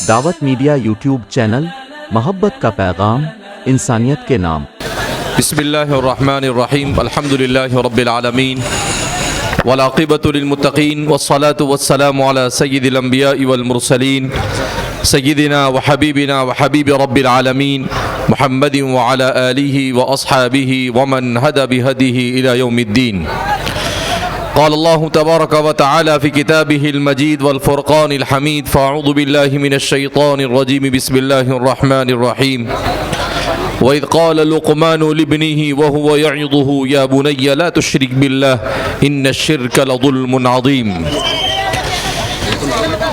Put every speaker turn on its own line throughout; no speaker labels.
دعوت media YouTube channel, محبت کا پیغام، انسانیت کے نام۔
بسم اللہ الرحمن الرحیم، الحمد للہ رب العالمین، والعاقبۃ للمتقین، والصلاة والسلام علی سید الانبیاء والمرسلین، سیدنا وحبیبنا وحبیب رب العالمین محمد وعلی آلہ واصحابہ ومن ہدی بہدیہ الی یوم الدین۔ قال الله تبارك وتعالى في كتابه المجيد والفرقان الحميد، فأعوذ بالله من الشيطان الرجيم، بسم الله الرحمن الرحيم، وإذ قال لقمان لابنه وهو يعظه يا بني لا تشرك بالله إن الشرك لظلم عظيم،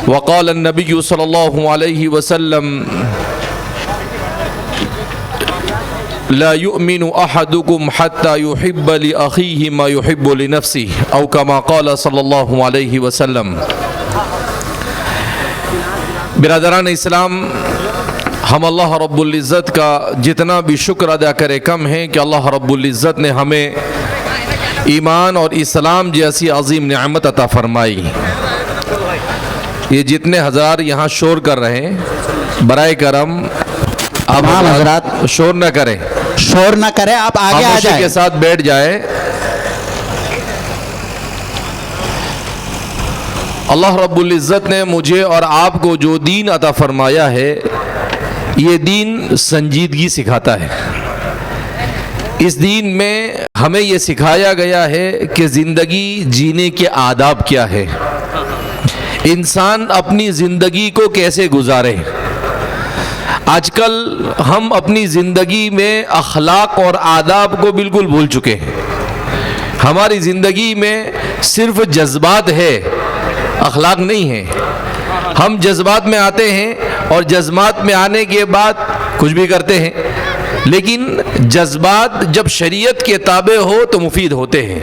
وقال النبي صلى الله عليه وسلم لا يؤمن أحدكم حتى يحب لأخيه ما يحب لنفسه، أو كما قال صلی اللہ علیہ وسلم۔ برادران اسلام، ہم اللہ رب العزت کا جتنا بھی شکر ادا کرے کم ہے کہ اللہ رب العزت نے ہمیں ایمان اور اسلام جیسی عظیم نعمت عطا فرمائی۔ یہ جتنے ہزار یہاں شور کر رہے ہیں، برائے کرم آپ حضرات شور نہ کریں،
آپ آگے آ جائیں،
کے ساتھ بیٹھ جائیں۔ اللہ رب العزت نے مجھے اور آپ کو جو دین عطا فرمایا ہے، یہ دین سنجیدگی سکھاتا ہے۔ اس دین میں ہمیں یہ سکھایا گیا ہے کہ زندگی جینے کے آداب کیا ہے، انسان اپنی زندگی کو کیسے گزارے۔ آج کل ہم اپنی زندگی میں اخلاق اور آداب کو بالکل بھول چکے ہیں۔ ہماری زندگی میں صرف جذبات ہے، اخلاق نہیں ہے۔ ہم جذبات میں آتے ہیں اور جذبات میں آنے کے بعد کچھ بھی کرتے ہیں، لیکن جذبات جب شریعت کے تابع ہو تو مفید ہوتے ہیں،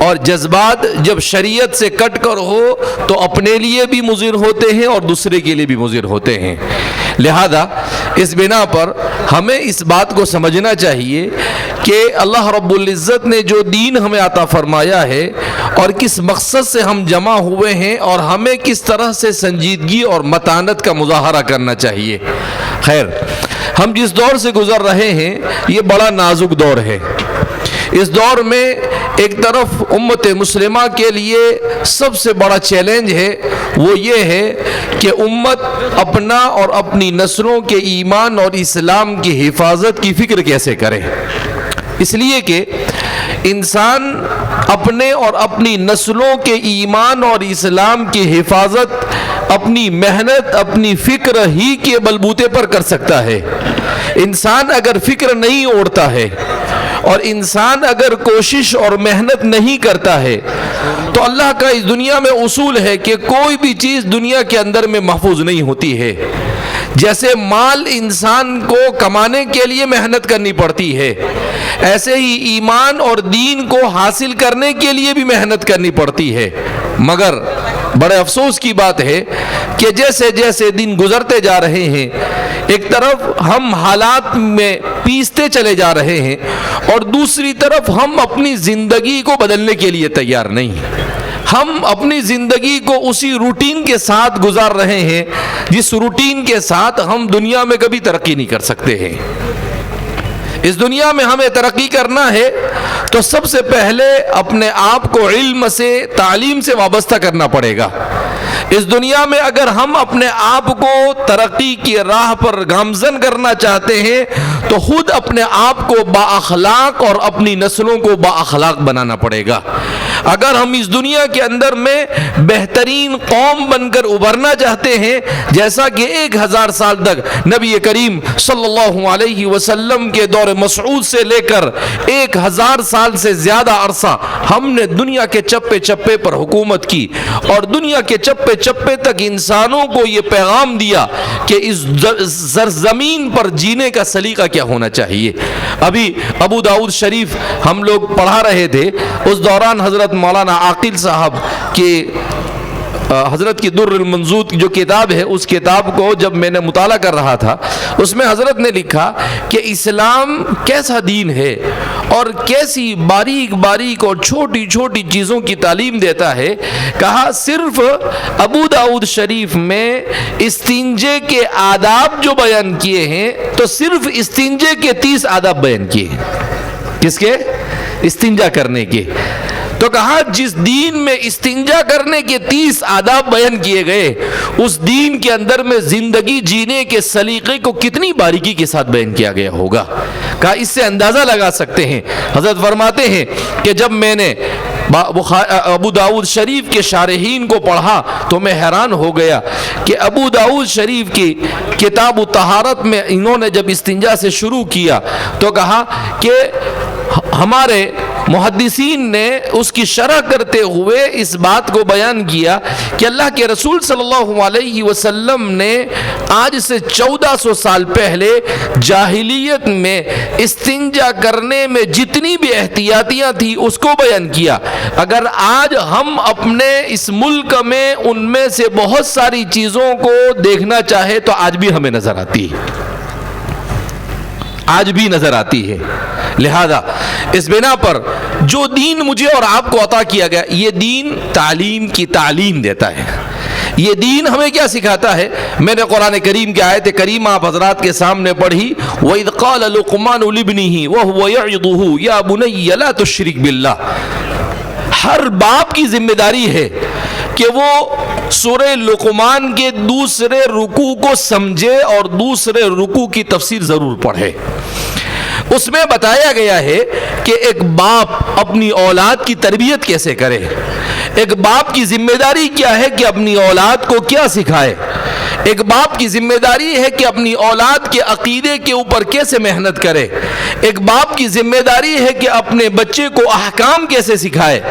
اور جذبات جب شریعت سے کٹ کر ہو تو اپنے لیے بھی مضر ہوتے ہیں اور دوسرے کے لیے بھی مضر ہوتے ہیں۔ لہذا اس بنا پر ہمیں اس بات کو سمجھنا چاہیے کہ اللہ رب العزت نے جو دین ہمیں عطا فرمایا ہے اور کس مقصد سے ہم جمع ہوئے ہیں، اور ہمیں کس طرح سے سنجیدگی اور متانت کا مظاہرہ کرنا چاہیے۔ خیر، ہم جس دور سے گزر رہے ہیں یہ بڑا نازک دور ہے۔ اس دور میں ایک طرف امت مسلمہ کے لیے سب سے بڑا چیلنج ہے، وہ یہ ہے کہ امت اپنا اور اپنی نسلوں کے ایمان اور اسلام کی حفاظت کی فکر کیسے کرے۔ اس لیے کہ انسان اپنے اور اپنی نسلوں کے ایمان اور اسلام کی حفاظت اپنی محنت، اپنی فکر ہی کے بلبوتے پر کر سکتا ہے۔ انسان اگر فکر نہیں اوڑھتا ہے اور انسان اگر کوشش اور محنت نہیں کرتا ہے تو اللہ کا اس دنیا میں اصول ہے کہ کوئی بھی چیز دنیا کے اندر میں محفوظ نہیں ہوتی ہے۔ جیسے مال انسان کو کمانے کے لیے محنت کرنی پڑتی ہے، ایسے ہی ایمان اور دین کو حاصل کرنے کے لیے بھی محنت کرنی پڑتی ہے۔ مگر بڑے افسوس کی بات ہے کہ جیسے جیسے دن گزرتے جا رہے ہیں، ایک طرف ہم حالات میں پیستے چلے جا رہے ہیں اور دوسری طرف ہم اپنی زندگی کو بدلنے کے لیے تیار نہیں۔ ہم اپنی زندگی کو اسی روٹین کے ساتھ گزار رہے ہیں جس روٹین کے ساتھ ہم دنیا میں کبھی ترقی نہیں کر سکتے ہیں۔ اس دنیا میں ہمیں ترقی کرنا ہے تو سب سے پہلے اپنے آپ کو علم سے، تعلیم سے وابستہ کرنا پڑے گا۔ اس دنیا میں اگر ہم اپنے آپ کو ترقی کی راہ پر گامزن کرنا چاہتے ہیں تو خود اپنے آپ کو با اخلاق اور اپنی نسلوں کو با اخلاق بنانا پڑے گا۔ اگر ہم اس دنیا کے اندر میں بہترین قوم بن کر ابھرنا چاہتے ہیں، جیسا کہ 1000 سال تک نبی کریم صلی اللہ علیہ وسلم کے دور مسعود سے لے کر 1000 سال سے زیادہ عرصہ ہم نے دنیا کے چپے چپے پر حکومت کی، اور دنیا کے چپے چپے تک انسانوں کو یہ پیغام دیا کہ اس زمین پر جینے کا سلیقہ کیا ہونا چاہیے۔ ابھی ابو داؤد شریف ہم لوگ پڑھا رہے تھے، اس دوران حضرت مولانا عاقل صاحب کے حضرت کی در المنضود جو کتاب ہے، اس کتاب کو جب میں نے مطالعہ کر رہا تھا، اس میں حضرت نے لکھا کہ اسلام کیسا دین ہے اور کیسی باریک باریک اور چھوٹی چھوٹی چیزوں کی تعلیم دیتا ہے. کہا صرف ابو داؤد شریف میں استنجے کے آداب جو بیان کیے ہیں تو صرف استنجے کے 30 آداب بیان کیے ہیں. کس کے؟ استنجا کرنے کے. تو کہا جس دین میں استنجا کرنے کے 30 آداب بیان کیے گئے، اس دین کے اندر میں زندگی جینے کے سلیقے کو کتنی باریکی کے ساتھ بیان کیا گیا ہوگا. کہا اس سے اندازہ لگا سکتے ہیں. حضرت فرماتے ہیں کہ جب میں نے ابو داؤد شریف کے شارحین کو پڑھا تو میں حیران ہو گیا کہ ابو داؤد شریف کی کتاب الطہارت میں انہوں نے جب استنجا سے شروع کیا تو کہا کہ ہمارے محدثین نے اس کی شرح کرتے ہوئے اس بات کو بیان کیا کہ اللہ کے رسول صلی اللہ علیہ وسلم نے آج سے 1400 سال پہلے جاہلیت میں استنجا کرنے میں جتنی بھی احتیاطیاں تھی اس کو بیان کیا. اگر آج ہم اپنے اس ملک میں ان میں سے بہت ساری چیزوں کو دیکھنا چاہے تو آج بھی ہمیں نظر آتی ہے، آج بھی نظر آتی ہے. لہذا اس بنا پر جو دین مجھے اور آپ کو عطا کیا گیا، یہ دین تعلیم کی تعلیم دیتا ہے. یہ دین ہمیں کیا سکھاتا ہے؟ میں نے قرآن کریم کی آیت کریمہ آپ حضرات کے سامنے پڑھی، وَإِذْ قَالَ لُقْمَانُ لِابْنِهِ وَهُوَ يَعِظُهُ يَا بُنَيَّ لَا تُشْرِكْ بِاللَّهِ. ہر باپ کی ذمہ داری ہے کہ وہ سورہ لقمان کے دوسرے رکوع کو سمجھے اور دوسرے رکوع کی تفسیر ضرور پڑھے. اس میں بتایا گیا ہے کہ ایک باپ اپنی اولاد کی تربیت کیسے کرے، ایک باپ کی ذمہ داری کیا ہے کہ اپنی اولاد کو کیا سکھائے. ایک باپ کی ذمہ داری ہے کہ اپنی اولاد کے عقیدے کے اوپر کیسے محنت کرے. ایک باپ کی ذمہ داری ہے کہ اپنے بچے کو احکام کیسے سکھائے.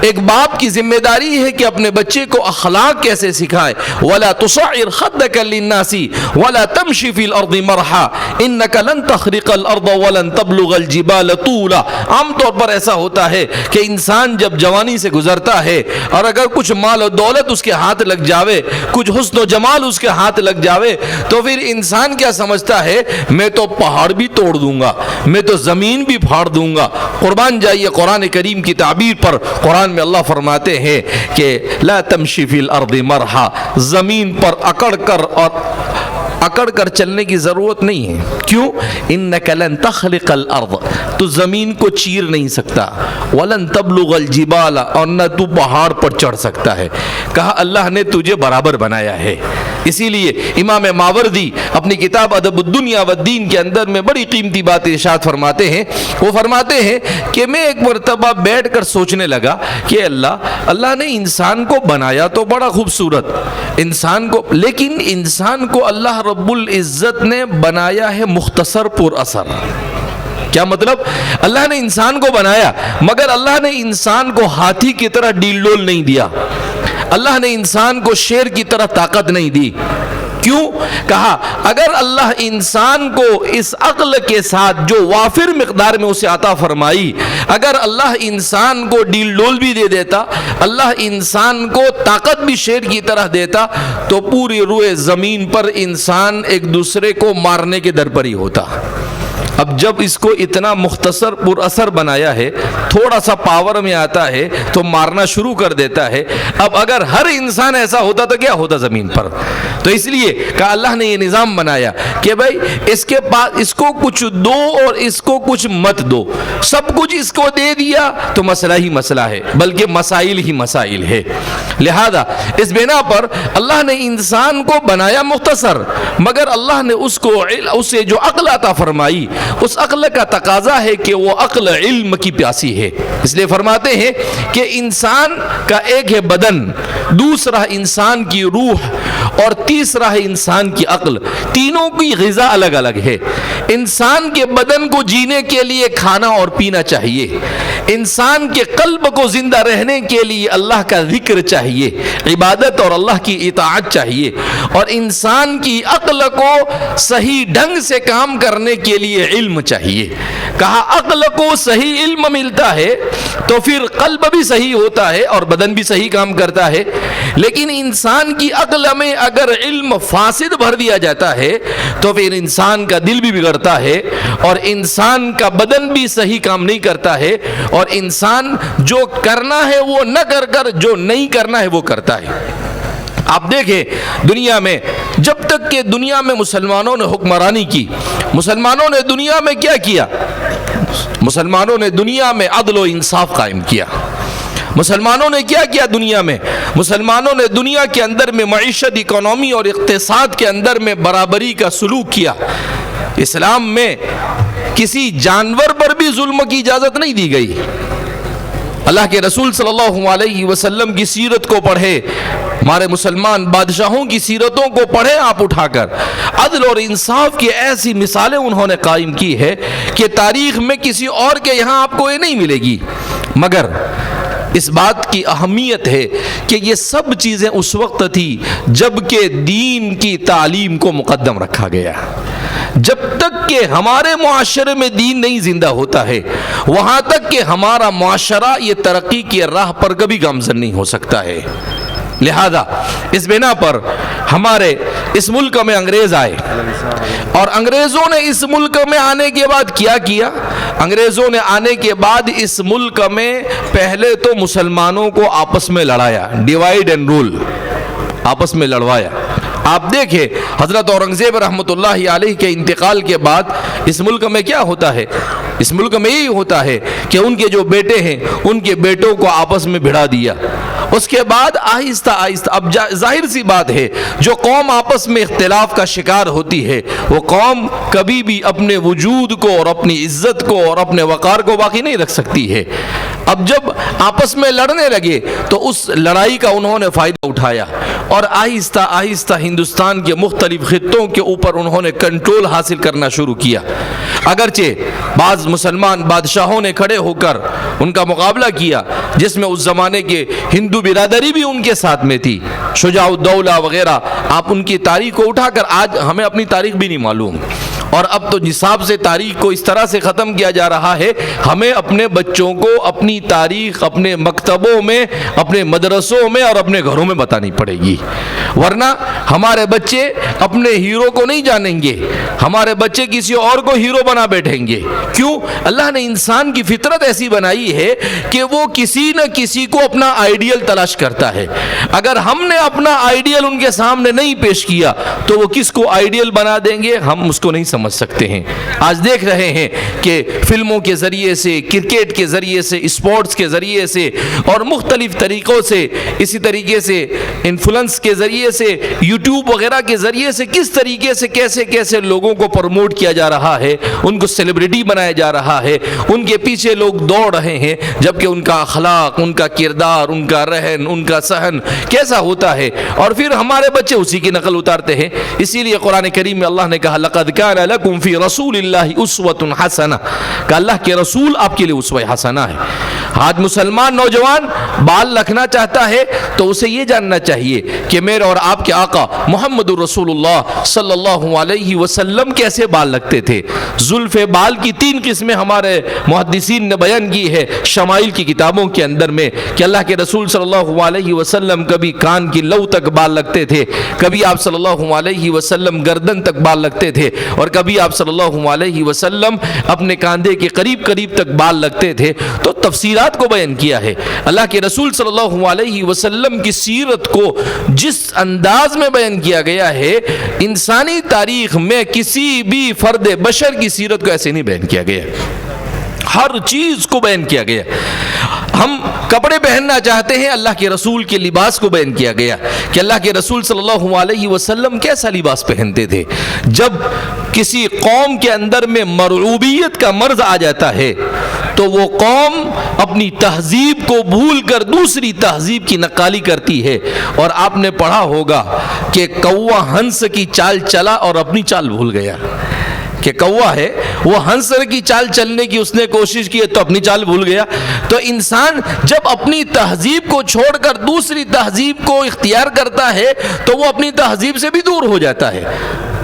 ایک باپ کی ذمہ داری ہے کہ اپنے بچے کو اخلاق کیسے سکھائے. وَلَا تُصَعِّرْ خَدَّكَ لِلنَّاسِ وَلَا تَمْشِ فِي الْأَرْضِ مَرْحًا إِنَّكَ لَن تَخْرِقَ الْأَرْضَ وَلَن تَبْلُغَ الْجِبَالَ طُولًا. عام طور پر ایسا ہوتا ہے کہ انسان جب جوانی سے گزرتا ہے اور اگر کچھ مال و دولت اس کے ہاتھ لگ جاوے، کچھ حسن و جمال اس کے ہاتھ لگ جاوے، تو پھر انسان کیا سمجھتا ہے، میں تو پہاڑ بھی توڑ دوں گا، میں تو زمین بھی پھاڑ دوں گا. قربان جائیے قرآن کریم کی تعبیر پر. قرآن میں اللہ فرماتے ہیں کہ لا تمشی فی الارض مرحا، زمین پر اکڑ کر چلنے کی ضرورت نہیں ہے. کیوں؟ انک لن تخلق الارض، تو زمین کو چیر نہیں سکتا. ولن تبلغ الجبال، اور نہ تو پہاڑ پر چڑھ سکتا ہے. کہا اللہ نے تجھے برابر بنایا ہے. اسی لیے امام ماوردی اپنی کتاب ادب الدنیا والدین کے اندر میں بڑی قیمتی بات ارشاد فرماتے ہیں. وہ فرماتے ہیں کہ میں ایک مرتبہ بیٹھ کر سوچنے لگا کہ اللہ نے انسان کو بنایا تو بڑا خوبصورت انسان کو، لیکن انسان کو اللہ رب العزت نے بنایا ہے مختصر پر اثر. کیا مطلب؟ اللہ نے انسان کو بنایا مگر اللہ نے انسان کو ہاتھی کی طرح ڈیل ڈول نہیں دیا. اللہ نے انسان کو شیر کی طرح طاقت نہیں دی. کیوں؟ کہا اگر اللہ انسان کو اس عقل کے ساتھ جو وافر مقدار میں اسے عطا فرمائی، اگر اللہ انسان کو ڈیل ڈول بھی دے دیتا، اللہ انسان کو طاقت بھی شیر کی طرح دیتا، تو پوری روئے زمین پر انسان ایک دوسرے کو مارنے کے در پر ہی ہوتا. اب جب اس کو اتنا مختصر پر اثر بنایا ہے، تھوڑا سا پاور میں آتا ہے تو مارنا شروع کر دیتا ہے. اب اگر ہر انسان ایسا ہوتا تو کیا ہوتا زمین پر؟ تو اس لیے کہ اللہ نے یہ نظام بنایا کہ بھائی اس کے پاس اس کو کچھ دو اور اس کو کچھ مت دو. سب کچھ اس کو دے دیا تو مسئلہ ہی مسئلہ ہے، بلکہ مسائل ہی مسائل ہے. لہذا اس بنا پر اللہ نے انسان کو بنایا مختصر، مگر اللہ نے اسے جو عقل عطا فرمائی، اس عقل کا تقاضا ہے کہ وہ عقل علم کی پیاسی ہے. اس لیے فرماتے ہیں کہ انسان کا ایک ہے بدن، دوسرا انسان کی روح اور تیسرا ہے انسان کی عقل. تینوں کی غذا الگ الگ ہے. انسان کے بدن کو جینے کے لیے کھانا اور پینا چاہیے. انسان کے قلب کو زندہ رہنے کے لیے اللہ کا ذکر چاہیے، عبادت اور اللہ کی اطاعت چاہیے. اور انسان کی عقل کو صحیح ڈھنگ سے کام کرنے کے لیے علم چاہیے. کہا عقل کو صحیح علم ملتا ہے تو پھر قلب بھی صحیح ہوتا ہے اور بدن بھی صحیح کام کرتا ہے، لیکن انسان کی عقل میں اگر علم فاسد بھر دیا جاتا ہے تو پھر انسان کا دل بھی بگڑتا ہے اور انسان کا بدن بھی صحیح کام نہیں کرتا ہے، اور انسان جو کرنا ہے وہ نہ کر جو نہیں کرنا ہے وہ کرتا ہے۔ آپ دیکھیں دنیا میں جب تک کہ دنیا میں مسلمانوں نے حکمرانی کی، مسلمانوں نے دنیا میں کیا کیا؟ مسلمانوں نے دنیا میں عدل و انصاف قائم کیا۔ مسلمانوں نے کیا کیا دنیا میں؟ مسلمانوں نے دنیا کے اندر میں معیشت، اکانومی اور اقتصاد کے اندر میں برابری کا سلوک کیا۔ اسلام میں کسی جانور پر بھی ظلم کی اجازت نہیں دی گئی۔ اللہ کے رسول صلی اللہ علیہ وسلم کی سیرت کو پڑھے، ہمارے مسلمان بادشاہوں کی سیرتوں کو پڑھیں آپ اٹھا کر، عدل اور انصاف کی ایسی مثالیں انہوں نے قائم کی ہے کہ تاریخ میں کسی اور کے یہاں آپ کو یہ نہیں ملے گی۔ مگر اس بات کی اہمیت ہے کہ یہ سب چیزیں اس وقت تھی جب کہ دین کی تعلیم کو مقدم رکھا گیا۔ جب تک کہ ہمارے معاشرے میں دین نہیں زندہ ہوتا ہے، وہاں تک کہ ہمارا معاشرہ یہ ترقی کی راہ پر کبھی گامزن نہیں ہو سکتا ہے۔ لہذا اس بنا پر ہمارے اس ملک میں انگریز آئے، اور انگریزوں نے اس ملک میں آنے کے بعد کیا کیا؟ انگریزوں نے آنے کے بعد اس ملک میں پہلے تو مسلمانوں کو آپس میں لڑایا، ڈیوائیڈ اینڈ رول، آپس میں لڑوایا۔ آپ دیکھیں حضرت اورنگزیب رحمۃ اللہ علیہ کے انتقال کے بعد اس ملک میں کیا ہوتا ہے؟ اس ملک میں یہی ہوتا ہے کہ ان کے جو بیٹے ہیں ان کے بیٹوں کو آپس میں بھڑا دیا۔ اس کے بعد آہستہ آہستہ، اب ظاہر سی بات ہے جو قوم آپس میں اختلاف کا شکار ہوتی ہے وہ قوم کبھی بھی اپنے وجود کو اور اپنی عزت کو اور اپنے وقار کو باقی نہیں رکھ سکتی ہے۔ اب جب آپس میں لڑنے لگے تو اس لڑائی کا انہوں نے فائدہ اٹھایا اور آہستہ آہستہ ہندوستان کے مختلف خطوں کے اوپر انہوں نے کنٹرول حاصل کرنا شروع کیا۔ اگرچہ بعض مسلمان بادشاہوں نے کھڑے ہو کر ان کا مقابلہ کیا، جس میں اس زمانے کے ہندو برادری بھی ان کے ساتھ میں تھی، شجاع الدولہ وغیرہ۔ آپ ان کی تاریخ کو اٹھا کر، آج ہمیں اپنی تاریخ بھی نہیں معلوم، اور اب تو نصاب سے تاریخ کو اس طرح سے ختم کیا جا رہا ہے، ہمیں اپنے بچوں کو اپنی تاریخ اپنے مکتبوں میں، اپنے مدرسوں میں اور اپنے گھروں میں بتانی پڑے گی، ورنہ ہمارے بچے اپنے ہیرو کو نہیں جانیں گے، ہمارے بچے کسی اور کو ہیرو بنا بیٹھیں گے۔ کیوں؟ اللہ نے انسان کی فطرت ایسی بنائی ہے کہ وہ کسی نہ کسی کو اپنا آئیڈیل تلاش کرتا ہے۔ اگر ہم نے اپنا آئیڈیل ان کے سامنے نہیں پیش کیا تو وہ کس کو آئیڈیل بنا دیں گے، ہم اس کو نہیں سمجھ سکتے ہیں۔ آج دیکھ رہے ہیں کہ فلموں کے ذریعے سے، کرکٹ کے ذریعے سے، اسپورٹس کے ذریعے سے اور مختلف طریقوں سے، اسی طریقے سے انفلوئنس کے ذریعے سے، یوٹیوب وغیرہ کے ذریعے سے کس طریقے سے کیسے کیسے لوگوں کو پروموٹ کیا جا رہا ہے، ان کو سیلیبریٹی بنایا جا رہا ہے، ان کے پیچھے لوگ دوڑ رہے ہیں، جبکہ ان کا اخلاق، ان کا کردار، ان کا رہن، ان کا سہن کیسا ہوتا ہے، اور پھر ہمارے بچے اسی کی نقل اتارتے ہیں۔ اسی لیے قرآن کریم میں اللہ نے کہا لقد کان لکم فی رسول اللہ اسوۃ حسنہ، کہ اللہ کے رسول آپ کے لیے اسوہ حسنہ ہے۔ آج مسلمان نوجوان بال رکھنا چاہتا ہے تو اسے یہ جاننا چاہیے کہ میرے اور آپ کے آقا محمد رسول اللہ صلی اللہ علیہ وسلم کیسے بال رکھتے تھے۔ زلف بال کی 3 قسمیں ہمارے محدثین نے بیان کی ہے شمائل کی کتابوں کے اندر میں، کہ اللہ کے رسول صلی اللہ علیہ وسلم کبھی کان کی لو تک بال رکھتے تھے، کبھی آپ صلی اللہ علیہ وسلم گردن تک بال رکھتے تھے، اور کبھی آپ صلی اللہ علیہ وسلم اپنے کاندھے کے قریب قریب تک بال رکھتے تھے۔ تو تفصیلات کو بیان کیا ہے۔ اللہ کے رسول صلی اللہ علیہ وسلم کی سیرت کو جس انداز میں بیان کیا گیا ہے، انسانی تاریخ میں کسی بھی فرد بشر کی سیرت کو ایسے نہیں بیان کیا گیا، ہر چیز کو بیان کیا گیا۔ ہم کپڑے پہننا چاہتے ہیں، اللہ کے رسول کے لباس کو بیان کیا گیا کہ اللہ کے رسول صلی اللہ علیہ وسلم کیسا لباس پہنتے تھے۔ جب کسی قوم کے اندر میں مرعوبیت کا مرض آ جاتا ہے تو وہ قوم اپنی تہذیب کو بھول کر دوسری تہذیب کی نقالی کرتی ہے، اور آپ نے پڑھا ہوگا کہ کوا ہنس کی چال چلا اور اپنی چال بھول گیا، کہ کوا ہے وہ ہنس کی چال چلنے کی اس نے کوشش کی تو اپنی چال بھول گیا۔ تو انسان جب اپنی تہذیب کو چھوڑ کر دوسری تہذیب کو اختیار کرتا ہے تو وہ اپنی تہذیب سے بھی دور ہو جاتا ہے۔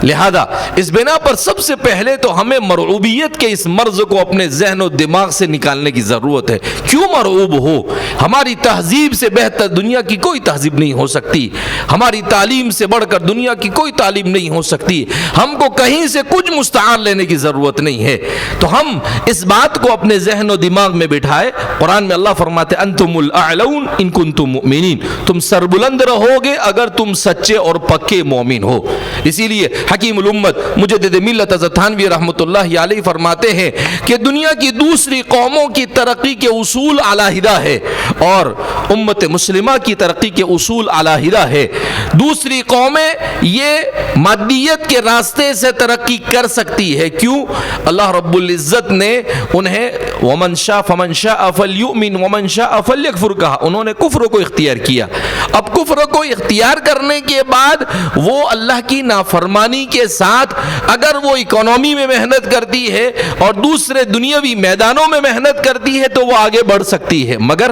لہذا اس بنا پر سب سے پہلے تو ہمیں مرعوبیت کے اس مرض کو اپنے ذہن و دماغ سے نکالنے کی ضرورت ہے. کیوں مرعوب ہو؟ ہماری تہذیب سے بہتر دنیا کی کوئی تہذیب نہیں ہو سکتی، ہماری تعلیم سے بڑھ کر دنیا کی کوئی تعلیم نہیں ہو سکتی، ہم کو کہیں سے کچھ مستعار لینے کی ضرورت نہیں ہے. تو ہم اس بات کو اپنے ذہن و دماغ میں بٹھائے. قرآن میں اللہ فرماتے انتم الاعلون ان کنتم مؤمنین، تم سربلند رہو گے اگر تم سچے اور پکے مومن ہو. اسی لیے حکیم الامت مجدد ملت حضرت تھانوی رحمۃ اللہ علیہ فرماتے ہیں کہ دنیا کی دوسری قوموں کی ترقی کے اصول علیحدہ ہے اور امت مسلمہ کی ترقی کے اصول علیحدہ ہے. دوسری قومیں یہ مادیت کے راستے سے ترقی کر سکتی ہے. کیوں؟ اللہ رب العزت نے انہیں ومن شاء فمن شاء فلیؤمن ومن شاء فلیکفر کہا. انہوں نے کفر کو اختیار کیا. اب کفر کو اختیار کرنے کے بعد وہ اللہ کی نافرمانی کے ساتھ اگر وہ اکانومی میں محنت کرتی ہے اور دوسرے دنیاوی میدانوں میں محنت کرتی ہے تو وہ آگے بڑھ سکتی ہے، مگر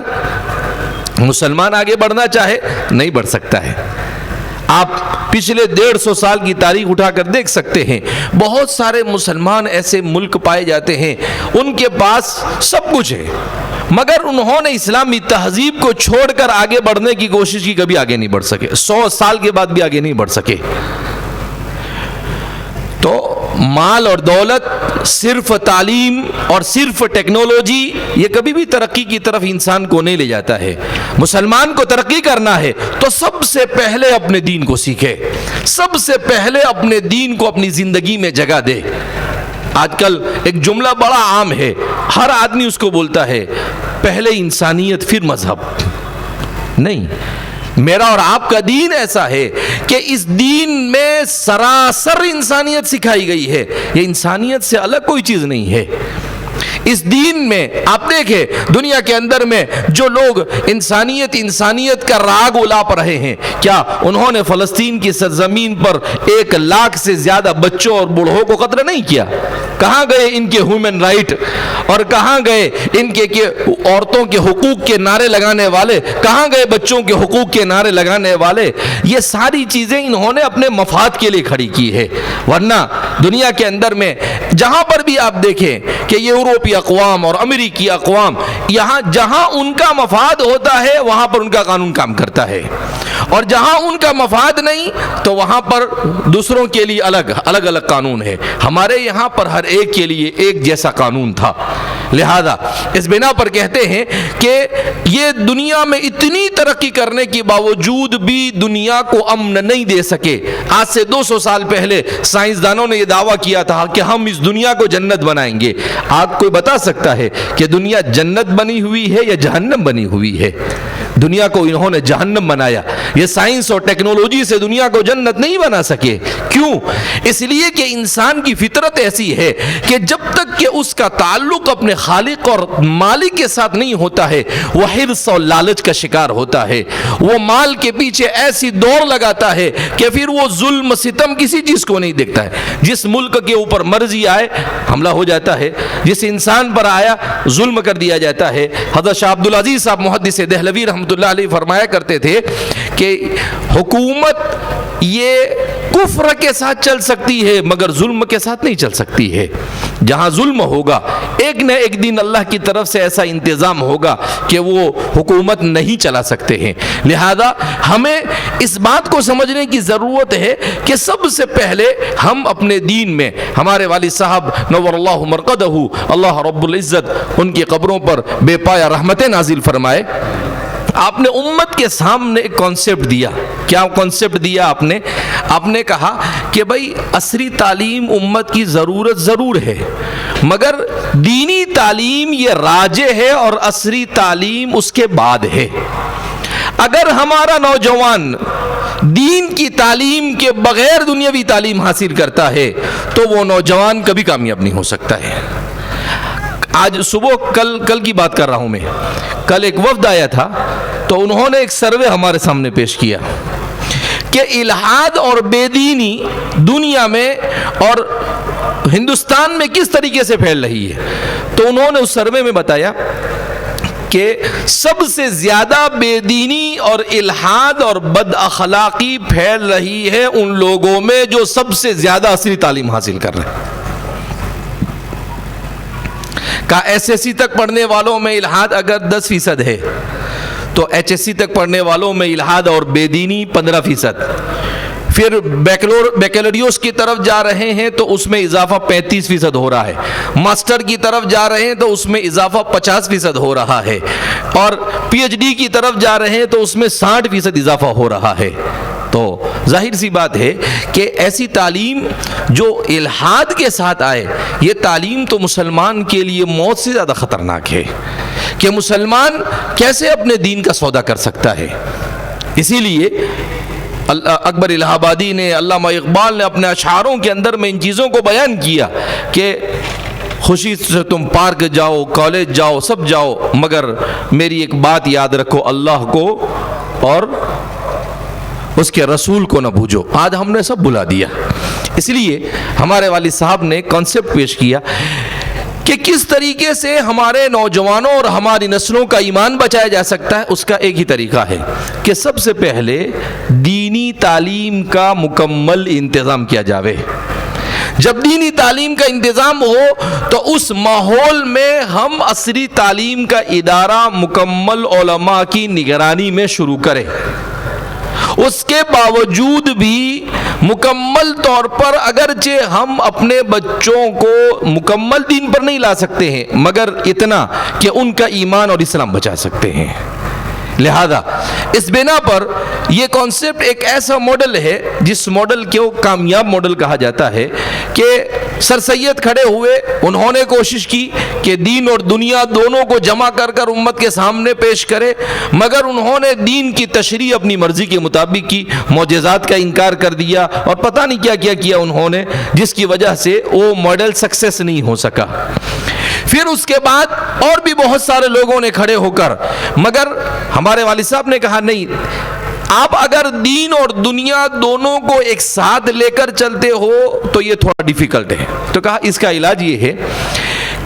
مسلمان آگے بڑھنا چاہے نہیں بڑھ سکتا ہے. آپ پچھلے 150 سال کی تاریخ اٹھا کر دیکھ سکتے ہیں، بہت سارے مسلمان ایسے ملک پائے جاتے ہیں ان کے پاس سب کچھ ہے مگر انہوں نے اسلامی تہذیب کو چھوڑ کر آگے بڑھنے کی کوشش کی، کبھی آگے نہیں بڑھ سکے. 100 سال کے بعد بھی آگے نہیں بڑھ سکے. تو مال اور دولت، صرف تعلیم اور صرف ٹیکنالوجی یہ کبھی بھی ترقی کی طرف انسان کو نہیں لے جاتا ہے. مسلمان کو ترقی کرنا ہے تو سب سے پہلے اپنے دین کو سیکھے، سب سے پہلے اپنے دین کو اپنی زندگی میں جگہ دے. آج کل ایک جملہ بڑا عام ہے، ہر آدمی اس کو بولتا ہے، پہلے انسانیت پھر مذہب. نہیں، میرا اور آپ کا دین ایسا ہے کہ اس دین میں سراسر انسانیت سکھائی گئی ہے. یہ انسانیت سے الگ کوئی چیز نہیں ہے. اس دین میں آپ دیکھیں دنیا کے اندر میں جو لوگ انسانیت کا راگ الاپ رہے ہیں، کیا انہوں نے فلسطین کی سرزمین پر 1 لاکھ سے زیادہ بچوں اور بوڑھوں کو قتل نہیں کیا؟ کہاں گئے ان کے ہیومن رائٹ؟ اور کہاں گئے ان کے عورتوں کے حقوق کے نعرے لگانے والے؟ کہاں گئے بچوں کے حقوق کے نعرے لگانے والے؟ یہ ساری چیزیں انہوں نے اپنے مفاد کے لیے کھڑی کی ہے. ورنہ دنیا کے اندر میں جہاں پر بھی آپ دیکھیں کہ یورپی اقوام اور امریکی اقوام، یہاں جہاں ان کا مفاد ہوتا ہے وہاں پر ان کا قانون کام کرتا ہے، اور جہاں ان کا مفاد نہیں تو وہاں پر دوسروں کے لیے الگ الگ قانون ہے. ہمارے یہاں پر ہر ایک کے لیے ایک جیسا قانون تھا. لہذا اس بنا پر کہتے ہیں کہ یہ دنیا میں اتنی ترقی کرنے کے باوجود بھی دنیا کو امن نہیں دے سکے. آج سے 200 سال پہلے سائنسدانوں نے یہ دعویٰ کیا تھا کہ ہم اس دنیا کو جنت بنائیں گے. آپ کوئی بتا سکتا ہے کہ دنیا جنت بنی ہوئی ہے یا جہنم بنی ہوئی ہے؟ دنیا کو انہوں نے جہنم بنایا. یہ سائنس اور ٹیکنالوجی سے دنیا کو جنت نہیں بنا سکے. کیوں؟ اس لیے کہ انسان کی فطرت ایسی ہے کہ جب تک کہ اس کا تعلق اپنے خالق اور مالک کے ساتھ نہیں ہوتا ہے وہ حرص اور لالچ کا شکار ہوتا ہے. وہ مال کے پیچھے ایسی دوڑ لگاتا ہے کہ پھر وہ ظلم ستم کسی چیز کو نہیں دیکھتا ہے. جس ملک کے اوپر مرضی آئے حملہ ہو جاتا ہے، جس انسان پر آیا ظلم کر دیا جاتا ہے. حضرت شاہ عبدالعزیز صاحب محدث دہلوی رحمۃ اللہ علیہ فرمایا کرتے تھے کہ حکومت یہ کفر کے ساتھ چل سکتی ہے مگر ظلم کے ساتھ نہیں چل سکتی ہے. جہاں ظلم ہوگا ایک نہ ایک دن اللہ کی طرف سے ایسا انتظام ہوگا کہ وہ حکومت نہیں چلا سکتے ہیں. لہذا ہمیں اس بات کو سمجھنے کی ضرورت ہے کہ سب سے پہلے ہم اپنے دین میں، ہمارے والد صاحب نور اللہ مرقدہ، اللہ رب العزت ان کی قبروں پر بے پایا رحمتیں نازل فرمائے، آپ نے امت کے سامنے ایک کانسیپٹ دیا. کیا کانسیپٹ دیا آپ نے کہا کہ بھائی عصری تعلیم امت کی ضرورت ضرور ہے مگر دینی تعلیم یہ راجع ہے اور عصری تعلیم اس کے بعد ہے. اگر ہمارا نوجوان دین کی تعلیم کے بغیر دنیاوی تعلیم حاصل کرتا ہے تو وہ نوجوان کبھی کامیاب نہیں ہو سکتا ہے. آج صبح کل کی بات کر رہا ہوں میں، کل ایک وفد آیا تھا تو انہوں نے ایک سروے ہمارے سامنے پیش کیا کہ الحاد اور بے دینی دنیا میں اور ہندوستان میں کس طریقے سے پھیل رہی ہے. تو انہوں نے اس سروے میں بتایا کہ سب سے زیادہ بے دینی اور الحاد اور بد اخلاقی پھیل رہی ہے ان لوگوں میں جو سب سے زیادہ عصری تعلیم حاصل کر رہے ہیں. کہا ایس ایس سی تک پڑھنے والوں میں الحاد اگر 10% ہے تو ایچ ایس سی تک پڑھنے والوں میں الحاد اور بے دینی 15%. پھر بیکلوریوس کی طرف جا رہے ہیں تو اس میں اضافہ 35% ہو رہا ہے. ماسٹر کی طرف جا رہے ہیں تو اس میں اضافہ 50% ہو رہا ہے. اور پی ایچ ڈی کی طرف جا رہے ہیں تو اس میں 60% اضافہ ہو رہا ہے. تو ظاہر سی بات ہے کہ ایسی تعلیم جو الحاد کے ساتھ آئے، یہ تعلیم تو مسلمان کے لیے موت سے زیادہ خطرناک ہے کہ مسلمان کیسے اپنے دین کا سودا کر سکتا ہے. اسی لیے اکبر الہ آبادی نے، علامہ اقبال نے اپنے اشعاروں کے اندر میں ان چیزوں کو بیان کیا کہ خوشی سے تم پارک جاؤ، کالج جاؤ، سب جاؤ، مگر میری ایک بات یاد رکھو، اللہ کو اور اس کے رسول کو نہ بھوجو. آج ہم نے سب بھلا دیا. اس لیے ہمارے والد صاحب نے کانسیپٹ پیش کیا کہ کس طریقے سے ہمارے نوجوانوں اور ہماری نسلوں کا ایمان بچایا جا سکتا ہے. اس کا ایک ہی طریقہ ہے کہ سب سے پہلے دینی تعلیم کا مکمل انتظام کیا جاوے. جب دینی تعلیم کا انتظام ہو تو اس ماحول میں ہم عصری تعلیم کا ادارہ مکمل علماء کی نگرانی میں شروع کریں. اس کے باوجود بھی مکمل طور پر اگرچہ ہم اپنے بچوں کو مکمل دین پر نہیں لا سکتے ہیں، مگر اتنا کہ ان کا ایمان اور اسلام بچا سکتے ہیں. لہذا اس بنا پر یہ کانسیپٹ ایک ایسا ماڈل ہے جس ماڈل کو کامیاب ماڈل کہا جاتا ہے کہ سر سید کھڑے ہوئے، انہوں نے کوشش کی کہ دین اور دنیا دونوں کو جمع کر کر امت کے سامنے پیش کرے، مگر انہوں نے دین کی تشریح اپنی مرضی کے مطابق کی، معجزات کا انکار کر دیا اور پتہ نہیں کیا کیا کیا انہوں نے، جس کی وجہ سے وہ ماڈل سکسیس نہیں ہو سکا. پھر اس کے بعد اور بھی بہت سارے لوگوں نے کھڑے ہو کر، مگر ہمارے والد صاحب نے کہا نہیں، آپ اگر دین اور دنیا دونوں کو ایک ساتھ لے کر چلتے ہو تو یہ تھوڑا ڈیفیکلٹ ہے. تو کہا اس کا علاج یہ ہے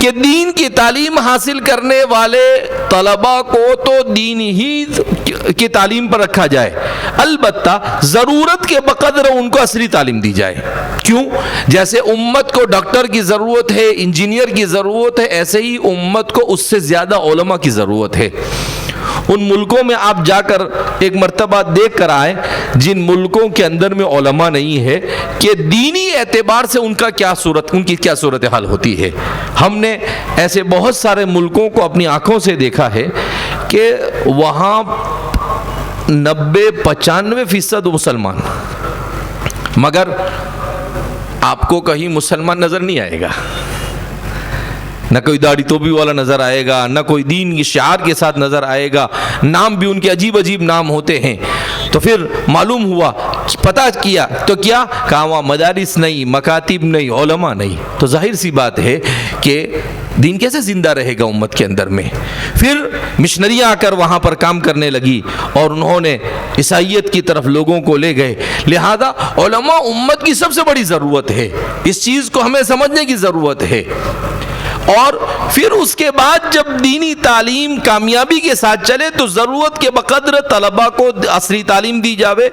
کہ دین کی تعلیم حاصل کرنے والے طلباء کو تو دین ہی کی تعلیم پر رکھا جائے، البتہ ضرورت کے بقدر ان کو عصری تعلیم دی جائے. کیوں؟ جیسے امت کو ڈاکٹر کی ضرورت ہے، انجینئر کی ضرورت ہے، ایسے ہی امت کو اس سے زیادہ علماء کی ضرورت ہے. ان ملکوں میں آپ جا کر ایک مرتبہ دیکھ کر آئے جن ملکوں کے اندر میں علماء نہیں ہے کہ دینی اعتبار سے ان کی کیا صورتحال ہوتی ہے. ہم نے ایسے بہت سارے ملکوں کو اپنی آنکھوں سے دیکھا ہے کہ وہاں 90-95% مسلمان، مگر آپ کو کہیں مسلمان نظر نہیں آئے گا، نہ کوئی داڑھی توبی والا نظر آئے گا، نہ کوئی دین کی شعار کے ساتھ نظر آئے گا. نام بھی ان کے عجیب عجیب نام ہوتے ہیں. تو پھر معلوم ہوا، پتہ کیا تو کیا کہا وہاں مدارس نہیں، مکاتب نہیں، علماء نہیں. تو ظاہر سی بات ہے کہ دین کیسے زندہ رہے گا امت کے اندر میں. پھر مشنریاں آ کر وہاں پر کام کرنے لگی اور انہوں نے عیسائیت کی طرف لوگوں کو لے گئے. لہذا علماء امت کی سب سے بڑی ضرورت ہے، اس چیز کو ہمیں سمجھنے کی ضرورت ہے. اور پھر اس کے بعد جب دینی تعلیم کامیابی کے ساتھ چلے تو ضرورت کے بقدر طلباء کو عصری تعلیم دی جاوے،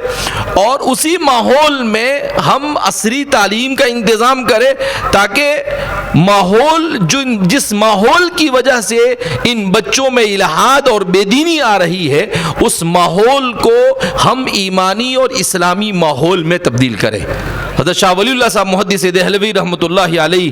اور اسی ماحول میں ہم عصری تعلیم کا انتظام کریں تاکہ ماحول جس ماحول کی وجہ سے ان بچوں میں الحاد اور بے دینی آ رہی ہے، اس ماحول کو ہم ایمانی اور اسلامی ماحول میں تبدیل کریں. حضرت شاہ ولی اللہ صاحب محدث دہلوی رحمۃ اللہ علیہ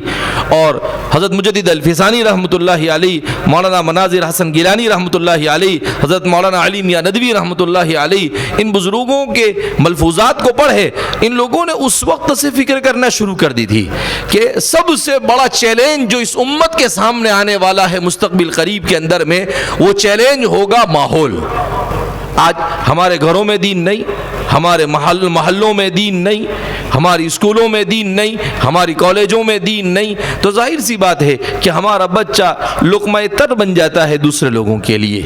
اور حضرت مجدد الفسانی رحمۃ اللہ علیہ، مولانا مناظر حسن گیلانی رحمۃ اللہ علیہ، حضرت مولانا علی میاں ندوی رحمۃ اللہ علیہ، ان بزرگوں کے ملفوظات کو پڑھے. ان لوگوں نے اس وقت سے فکر کرنا شروع کر دی تھی کہ سب سے بڑا چیلنج جو اس امت کے سامنے آنے والا ہے مستقبل قریب کے اندر میں، وہ چیلنج ہوگا ماحول. آج ہمارے گھروں میں دین نہیں، ہمارے محلوں میں دین نہیں، ہماری اسکولوں میں دین نہیں، ہماری کالجوں میں دین نہیں، تو ظاہر سی بات ہے کہ ہمارا بچہ لقمہ تر بن جاتا ہے دوسرے لوگوں کے لیے.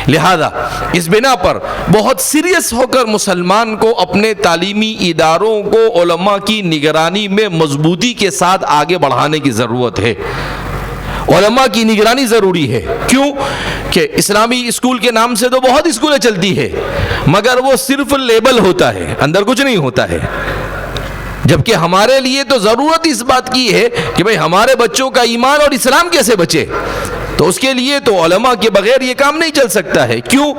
لہذا اس بنا پر بہت سیریس ہو کر مسلمان کو اپنے تعلیمی اداروں کو علماء کی نگرانی میں مضبوطی کے ساتھ آگے بڑھانے کی ضرورت ہے. علماء کی نگرانی ضروری ہے. کیوں کہ اسلامی اسکول کے نام سے تو بہت اسکولیں چلتی ہے مگر وہ صرف لیبل ہوتا ہے, اندر کچھ نہیں ہوتا ہے. جبکہ ہمارے لیے تو ضرورت اس بات کی ہے کہ بھئی ہمارے بچوں کا ایمان اور اسلام کیسے بچے, تو اس کے لیے تو علماء کے بغیر یہ کام نہیں چل سکتا ہے. کیوں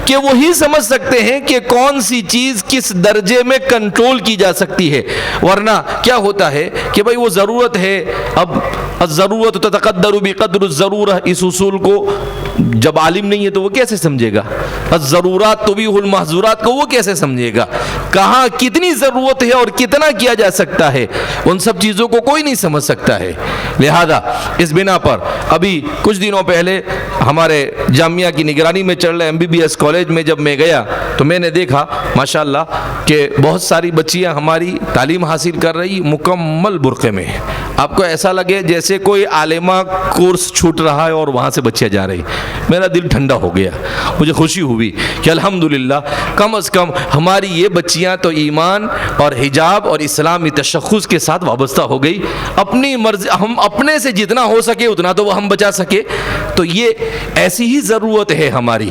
کہ وہی سمجھ سکتے ہیں کہ کون سی چیز کس درجے میں کنٹرول کی جا سکتی ہے. ورنہ کیا ہوتا ہے کہ بھئی وہ ضرورت ہے, اب الضرورت تتقدر بقدر الضرورہ, اس اصول کو جب عالم نہیں ہے تو وہ کیسے سمجھے گا؟ الضرورات تبیح المحظورات کو وہ کیسے سمجھے گا؟ کہاں کتنی ضرورت ہے اور کتنا کیا جا سکتا ہے, ان سب چیزوں کو کوئی نہیں سمجھ سکتا ہے. لہذا اس بنا پر ابھی کچھ دنوں پہلے ہمارے جامعہ کی نگرانی میں چل رہے MBBS کالج میں جب میں گیا تو میں نے دیکھا ماشاءاللہ کہ بہت ساری بچیاں ہماری تعلیم حاصل کر رہی مکمل برقعے میں. آپ کو ایسا لگے جیسے کوئی عالمہ کورس چھوٹ رہا ہے اور وہاں سے بچیاں جا رہی. میرا دل ٹھنڈا ہو گیا, مجھے خوشی ہوئی کہ الحمدللہ کم از کم ہماری یہ بچیاں تو ایمان اور حجاب اور اسلامی تشخص کے ساتھ وابستہ ہو گئی. اپنی مرضی, ہم اپنے سے جتنا ہو سکے اتنا تو وہ ہم بچا سکے, تو یہ ایسی ہی ضرورت ہے ہماری.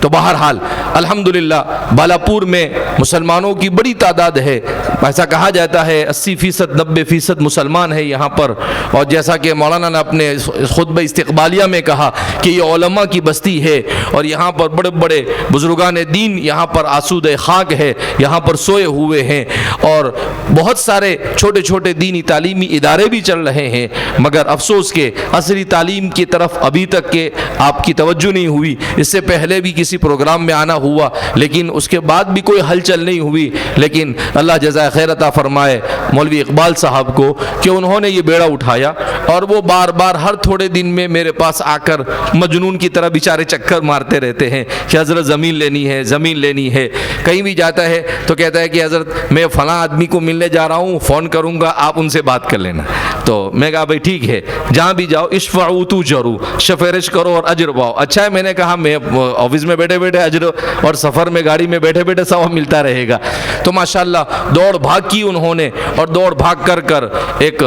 تو بہرحال الحمدللہ بالاپور میں مسلمانوں کی بڑی تعداد ہے, ایسا کہا جاتا ہے 80% 90% مسلمان ہے یہاں پر. اور جیسا کہ مولانا نے اپنے خطبہ استقبالیہ میں کہا کہ یہ علماء کی بستی ہے اور یہاں پر بڑے بڑے بزرگان دین یہاں پر آسود خاک ہے, یہاں پر سوئے ہوئے ہیں, اور بہت سارے چھوٹے چھوٹے دینی تعلیمی ادارے بھی چل رہے ہیں. مگر افسوس کہ عصری تعلیم کی طرف ابھی تک کہ آپ کی توجہ نہیں ہوئی. اس سے پہلے بھی کسی پروگرام میں آنا ہوا لیکن اس کے بعد بھی کوئی ہلچل نہیں ہوئی. لیکن اللہ جزائے خیر عطا فرمائے مولوی اقبال صاحب کو کہ انہوں نے یہ بیڑا اٹھایا, اور وہ بار بار ہر تھوڑے دن میں میرے پاس آ کر مجنون کی طرح بیچارے چکر مارتے رہتے ہیں کہ حضرت زمین لینی ہے, زمین لینی ہے. کہیں بھی جاتا ہے تو کہتا ہے کہ حضرت میں فلاں آدمی کو ملنے جا رہا ہوں, فون کروں گا, آپ ان سے بات کر لینا. تو میں کہا بھائی ٹھیک ہے, جہاں بھی جاؤ اشفعوا تؤجروا, سفارش کرو اور اجر پاؤ. اچھا ہے, میں نے کہا میں آفس میں بیٹھے بیٹھے اجر اور سفر میں گاڑی میں بیٹھے بیٹھے ثواب ملتا رہے گا. تو ماشاءاللہ دوڑ بھاگ کی انہوں نے, اور دوڑ بھاگ کر ایک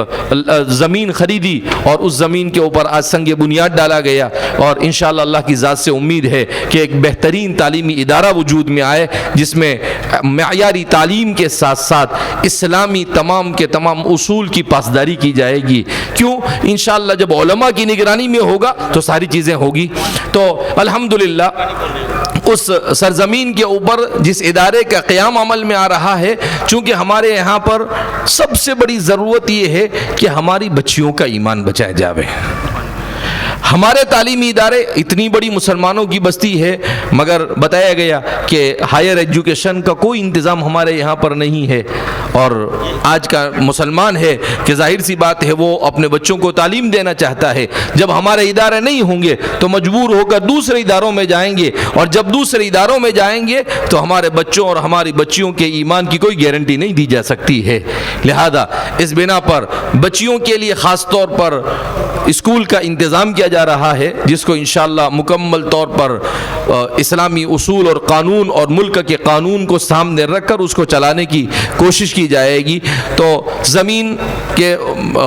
زمین خریدی اور اس زمین کے اوپر آج سنگ بنیاد ڈالا گیا. اور انشاءاللہ اللہ کی ذات سے امید ہے کہ ایک بہترین تعلیمی ادارہ وجود میں آئے جس میں معیاری تعلیم کے ساتھ ساتھ اسلامی تمام کے تمام اصول کی پاسداری کی جائے گی. کیوں؟ انشاءاللہ جب علماء کی نگرانی میں ہوگا تو ساری چیزیں ہوگی. تو الحمدللہ اس سرزمین کے اوپر جس ادارے کا قیام عمل میں آ رہا ہے, چونکہ ہمارے یہاں پر سب سے بڑی ضرورت یہ ہے کہ ہماری بچیوں کا ایمان بچایا جاوے. ہمارے تعلیمی ادارے اتنی بڑی مسلمانوں کی بستی ہے مگر بتایا گیا کہ ہائر ایجوکیشن کا کوئی انتظام ہمارے یہاں پر نہیں ہے. اور آج کا مسلمان ہے کہ ظاہر سی بات ہے وہ اپنے بچوں کو تعلیم دینا چاہتا ہے. جب ہمارے ادارے نہیں ہوں گے تو مجبور ہو کر دوسرے اداروں میں جائیں گے, اور جب دوسرے اداروں میں جائیں گے تو ہمارے بچوں اور ہماری بچیوں کے ایمان کی کوئی گارنٹی نہیں دی جا سکتی ہے. لہذا اس بنا پر بچیوں کے لیے خاص طور پر اسکول کا انتظام کیا جا رہا ہے جس کو انشاءاللہ مکمل طور پر اسلامی اصول اور قانون اور ملک کے قانون کو سامنے رکھ کر اس کو چلانے کی کوشش کی جائے گی. تو زمین کے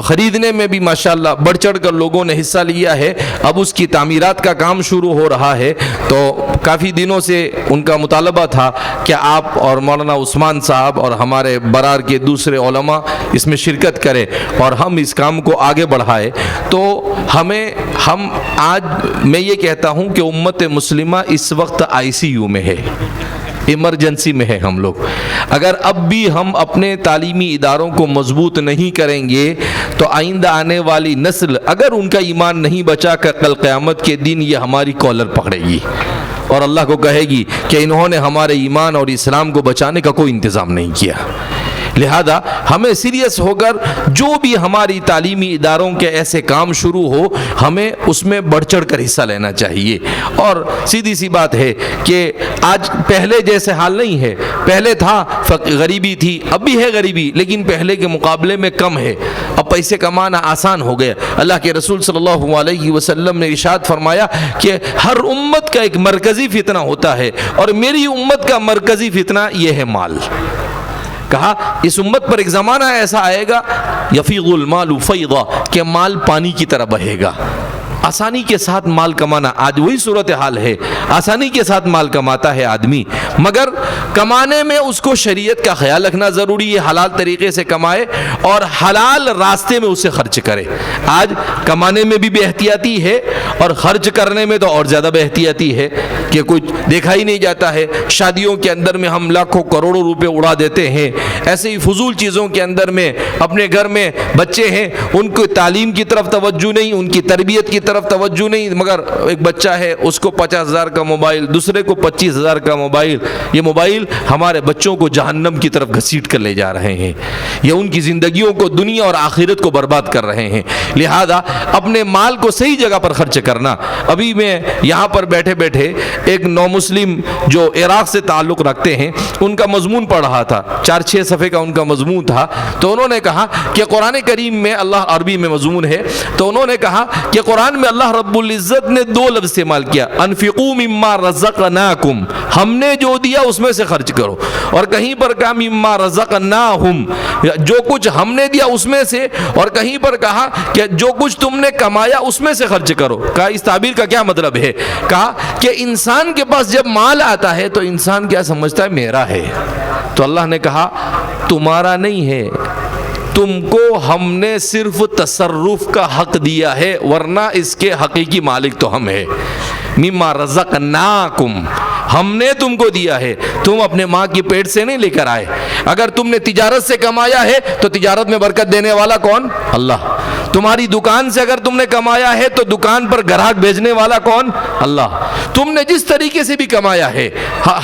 خریدنے میں بھی ماشاءاللہ بڑھ چڑھ کر لوگوں نے حصہ لیا ہے. اب اس کی تعمیرات کا کام شروع ہو رہا ہے. تو کافی دنوں سے ان کا مطالبہ تھا کہ آپ اور مولانا عثمان صاحب اور ہمارے برار کے دوسرے علماء اس میں شرکت کریں اور ہم اس کام کو آگے بڑھائیں. تو ہم آج میں یہ کہتا ہوں کہ امت مسلمہ اس وقت ICU میں ہے, ایمرجنسی میں ہے ہم لوگ. اگر اب بھی ہم اپنے تعلیمی اداروں کو مضبوط نہیں کریں گے تو آئندہ آنے والی نسل اگر ان کا ایمان نہیں بچا کر کل قیامت کے دن یہ ہماری کالر پکڑے گی اور اللہ کو کہے گی کہ انہوں نے ہمارے ایمان اور اسلام کو بچانے کا کوئی انتظام نہیں کیا. لہذا ہمیں سیریس ہو کر جو بھی ہماری تعلیمی اداروں کے ایسے کام شروع ہو ہمیں اس میں بڑھ چڑھ کر حصہ لینا چاہیے. اور سیدھی سی بات ہے کہ آج پہلے جیسے حال نہیں ہے. پہلے تھا غریبی تھی, اب بھی ہے غریبی لیکن پہلے کے مقابلے میں کم ہے. اب پیسے کمانا آسان ہو گیا. اللہ کے رسول صلی اللہ علیہ وسلم نے ارشاد فرمایا کہ ہر امت کا ایک مرکزی فتنہ ہوتا ہے اور میری امت کا مرکزی فتنہ یہ ہے مال. کہا اس امت پر ایک زمانہ ایسا آئے گا یفیض المال فیضا کہ مال پانی کی طرح بہے گا. آسانی کے ساتھ مال کمانا، آج وہی صورتحال ہے، آسانی کے ساتھ مال کماتا ہے آدمی، مگر کمانے میں اس کو شریعت کا خیال رکھنا ضروری ہے، حلال طریقے سے کمائے اور حلال راستے میں اسے خرچ کرے. آج کمانے میں بھی بے احتیاطی ہے اور خرچ کرنے میں تو اور زیادہ بے احتیاطی ہے کہ کچھ دیکھا ہی نہیں جاتا ہے. شادیوں کے اندر میں ہم لاکھوں کروڑوں روپے اڑا دیتے ہیں، ایسے ہی فضول چیزوں کے اندر میں. اپنے گھر میں بچے ہیں، ان کو تعلیم کی طرف توجہ نہیں، ان کی تربیت کی طرف توجہ نہیں، مگر ایک بچہ ہے اس کو 50,000 کا موبائل، دوسرے کو 25,000 کا موبائل. یہ موبائل ہمارے بچوں کو جہنم کی طرف گھسیٹ کر لے جا رہے ہیں، یہ ان کی زندگیوں کو، دنیا اور آخرت کو برباد کر رہے ہیں. لہذا اپنے مال کو صحیح جگہ پر خرچ کرنا. ابھی میں یہاں پر بیٹھے بیٹھے ایک نو مسلم جو عراق سے تعلق رکھتے ہیں ان کا مضمون پڑھ رہا تھا، 4-6 صفحے کا ان کا مضمون تھا. تو انہوں نے کہا کہ قرآن کریم میں اللہ، عربی میں مضمون ہے، تو انہوں نے کہا کہ قرآن میں اللہ رب العزت نے 2 لفظ استعمال کیا، انفقوا مما رزقناکم، ہم نے جو دیا اس میں سے خرچ کرو، اور کہیں پر کہا مما رزقناہم، جو کچھ ہم نے دیا اس میں سے، اور کہیں پر کہا کہ جو کچھ تم نے کمایا اس میں سے خرچ کرو. کہا اس تعبیر کا کیا مطلب ہے؟ کہا کہ انسان کے پاس جب مال آتا ہے تو انسان کیا سمجھتا ہے؟ میرا ہے. تو اللہ نے کہا تمہارا نہیں ہے، تم کو ہم نے صرف تصرف کا حق دیا ہے، ورنہ اس کے حقیقی مالک تو ہم ہیں. مما رزقناکم، ہم نے تم کو دیا ہے، تم اپنے ماں کی پیٹ سے نہیں لے کر آئے. اگر تم نے تجارت سے کمایا ہے تو تجارت میں برکت دینے والا کون؟ اللہ. تمہاری دکان سے اگر تم نے کمایا ہے تو دکان پر گراہک بھیجنے والا کون؟ اللہ. تم نے جس طریقے سے بھی کمایا ہے،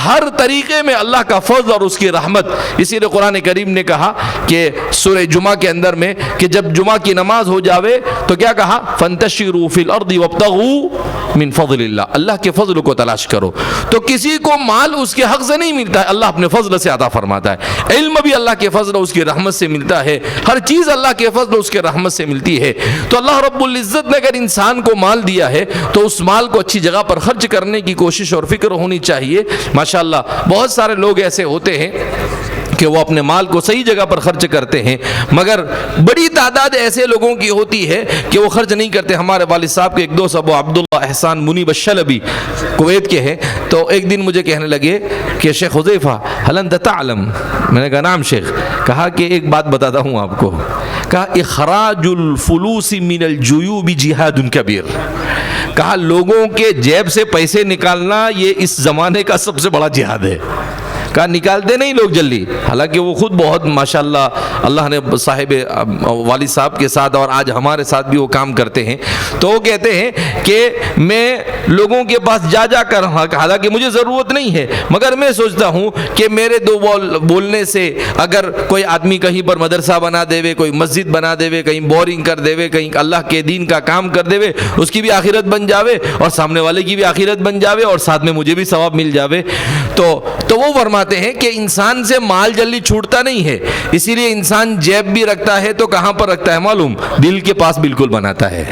ہر طریقے میں اللہ کا فضل اور اس کی رحمت. اسی لیے قرآن کریم نے کہا کہ سورہ جمعہ کے اندر میں کہ جب جمعہ کی نماز ہو جاوے تو کیا کہا؟ فانتشروا فی الارض وابتغوا من فضل اللہ، اللہ کے فضل کو تلاش کرو. تو کسی کو مال اس کے حق سے نہیں ملتا ہے، اللہ اپنے فضل سے عطا فرماتا ہے. علم بھی اللہ کے فضل اور اس کی رحمت سے ملتا ہے، ہر چیز اللہ کے فضل اور اس کے رحمت سے ملتی ہے. تو اللہ رب العزت نے اگر انسان کو مال دیا ہے تو اس مال کو اچھی جگہ پر خرچ کرنے کی کوشش اور فکر ہونی چاہیے. ماشاءاللہ بہت سارے لوگ ایسے ہوتے ہیں کہ وہ اپنے مال کو صحیح جگہ پر خرچ کرتے ہیں، مگر بڑی تعداد ایسے لوگوں کی ہوتی ہے کہ وہ خرچ نہیں کرتے. ہمارے والد صاحب کے ایک دوست ابو عبداللہ احسان منیب الشلبی کویت کے ہیں، تو ایک دن مجھے کہنے لگے کہ شیخ حذیفہ هل انت تعلم؟ میں نے کہا نعم شیخ. کہا کہ ایک بات بتاتا ہوں آپ کو، کہا اخراج الفلوس من الجیوب جہاد کبیر. کہا لوگوں کے جیب سے پیسے نکالنا یہ اس زمانے کا سب سے بڑا جہاد ہے. کہا نکالتے نہیں لوگ جلدی، حالانکہ وہ خود بہت ماشاءاللہ اللہ نے صاحب والد صاحب کے ساتھ اور آج ہمارے ساتھ بھی وہ کام کرتے ہیں. تو وہ کہتے ہیں کہ میں لوگوں کے پاس جا کر، حالانکہ مجھے ضرورت نہیں ہے، مگر میں سوچتا ہوں کہ میرے 2 بولنے سے اگر کوئی آدمی کہیں پر مدرسہ بنا دے، کوئی مسجد بنا دے، کہیں بورنگ کر دے، کہیں اللہ کے دین کا کام کر دے، اس کی بھی آخرت بن جاوے اور سامنے والے کی بھی آخرت بن جاوے اور ساتھ میں مجھے بھی ثواب مل جاوے. تو وہ فرماتے ہیں کہ انسان سے مال جلدی چھوٹتا نہیں ہے، اسی لیے انسان جیب بھی رکھتا ہے تو کہاں پر رکھتا ہے معلوم؟ دل کے پاس بالکل بناتا ہے.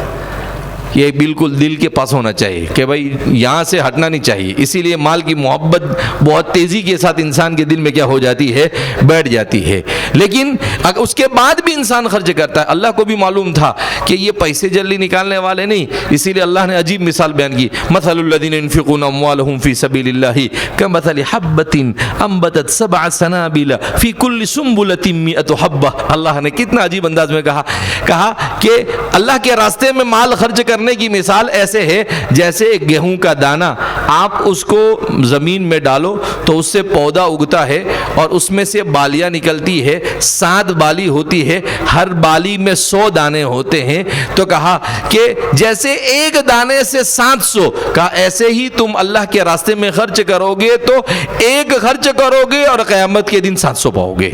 یہ بالکل دل کے پاس ہونا چاہیے کہ بھائی یہاں سے ہٹنا نہیں چاہیے. اسی لیے مال کی محبت بہت تیزی کے ساتھ انسان کے دل میں کیا ہو جاتی ہے؟ بیٹھ جاتی ہے. لیکن اس کے بعد بھی انسان خرچ کرتا ہے. اللہ کو بھی معلوم تھا کہ یہ پیسے جلدی نکالنے والے نہیں، اسی لیے اللہ نے عجیب مثال بیان کی. مثل الذین ينفقون اموالهم فی سبیل اللہ کمثل حبۃ انبتت 7 سنابل فی کل سنبلۃ 100 حبۃ. اللہ نے کتنا عجیب انداز میں کہا کہ اللہ کے راستے میں مال خرچ کرنے کی مثال ایسے ہے جیسے ایک گیہوں کا دانہ، آپ اس کو زمین میں ڈالو تو اس سے پودا اگتا ہے اور اس میں سے بالیاں نکلتی ہے. 7 بالی ہوتی ہے، ہر بالی میں 100 دانے ہوتے ہیں. تو کہا کہ جیسے ایک دانے سے 700، کہا ایسے ہی تم اللہ کے راستے میں خرچ کرو گے تو ایک خرچ کرو گے اور قیامت کے دن 700 پاؤ گے.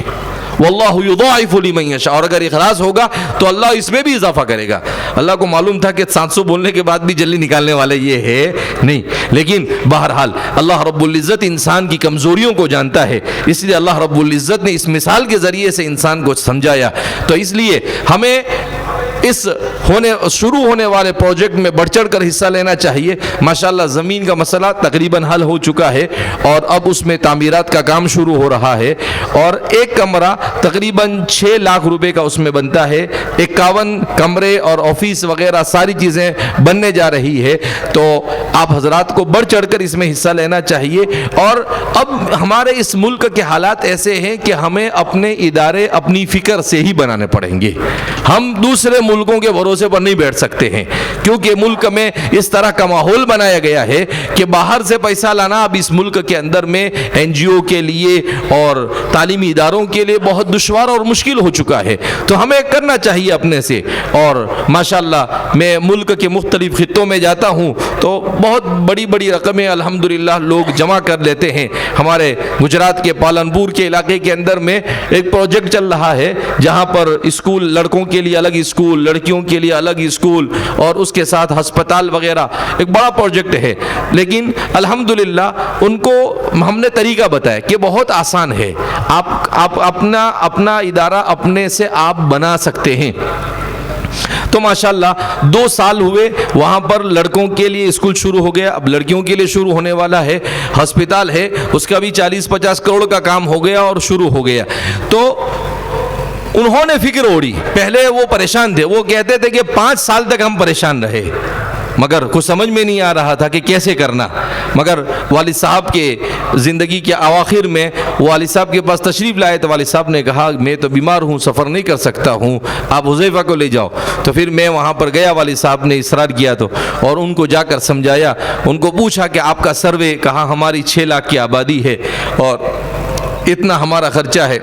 واللہ یضاعف لمن یشاء. اور اگر اخلاص ہوگا تو اللہ اس میں بھی اضافہ کرے گا. اللہ کو معلوم تھا کہ 700 بولنے کے بعد بھی جلدی نکالنے والے یہ ہے نہیں، لیکن بہرحال اللہ رب العزت انسان کی کمزوریوں کو جانتا ہے، اس لیے اللہ رب العزت نے اس مثال کے ذریعے سے انسان کو سمجھایا. تو اس لیے ہمیں اس شروع ہونے والے پروجیکٹ میں بڑھ چڑھ کر حصہ لینا چاہیے۔ ماشاءاللہ زمین کا مسئلہ تقریباً حل ہو چکا ہے اور اب اس میں تعمیرات کا کام شروع ہو رہا ہے، اور ایک کمرہ تقریباً 6 لاکھ روپے کا اس میں بنتا ہے۔ 51 کمرے اور آفس وغیرہ ساری چیزیں بننے جا رہی ہے، تو آپ حضرات کو بڑھ چڑھ کر اس میں حصہ لینا چاہیے۔ اور اب ہمارے اس ملک کے حالات ایسے ہیں کہ ہمیں اپنے ادارے اپنی فکر سے ہی بنانے پڑیں گے، ہم دوسرے ملکوں کے بھروسے پر نہیں بیٹھ سکتے ہیں، کیونکہ ملک میں اس طرح کا ماحول بنایا گیا ہے کہ باہر سے پیسہ لانا اب اس ملک کے اندر میں NGO کے لیے اور تعلیمی اداروں کے لیے بہت دشوار اور مشکل ہو چکا ہے۔ تو ہمیں کرنا چاہیے اپنے سے، اور ماشاءاللہ میں ملک کے مختلف خطوں میں جاتا ہوں تو بہت بڑی بڑی رقمیں الحمدللہ لوگ جمع کر لیتے ہیں۔ ہمارے گجرات کے پالنپور کے علاقے کے اندر میں ایک پروجیکٹ چل رہا ہے جہاں پر اسکول، لڑکوں کے لیے الگ اسکول، لڑکیوں کے لیے الگ اسکول، اور اس کے ساتھ ہسپتال وغیرہ، ایک بڑا پروجیکٹ ہے۔ لیکن الحمدللہ ان کو ہم نے طریقہ بتایا کہ بہت آسان ہے، آپ اپنا ادارہ اپنے سے آپ بنا سکتے ہیں۔ تو ماشاءاللہ 2 سال ہوئے وہاں پر لڑکوں کے لیے اسکول شروع ہو گیا، اب لڑکیوں کے لیے شروع ہونے والا ہے، ہسپتال ہے اس کا بھی 40-50 کروڑ کا کام ہو گیا اور شروع ہو گیا۔ تو انہوں نے فکر اوڑی، پہلے وہ پریشان تھے، وہ کہتے تھے کہ 5 سال تک ہم پریشان رہے، مگر کچھ سمجھ میں نہیں آ رہا تھا کہ کیسے کرنا۔ مگر والد صاحب کے زندگی کے اواخر میں والد صاحب کے پاس تشریف لائے تو والد صاحب نے کہا میں تو بیمار ہوں، سفر نہیں کر سکتا ہوں، آپ حذیفہ کو لے جاؤ۔ تو پھر میں وہاں پر گیا، والد صاحب نے اصرار کیا تو، اور ان کو جا کر سمجھایا، ان کو پوچھا کہ آپ کا سروے کہاں، ہماری 6 لاکھ کی آبادی ہے اور اتنا ہمارا خرچہ ہے۔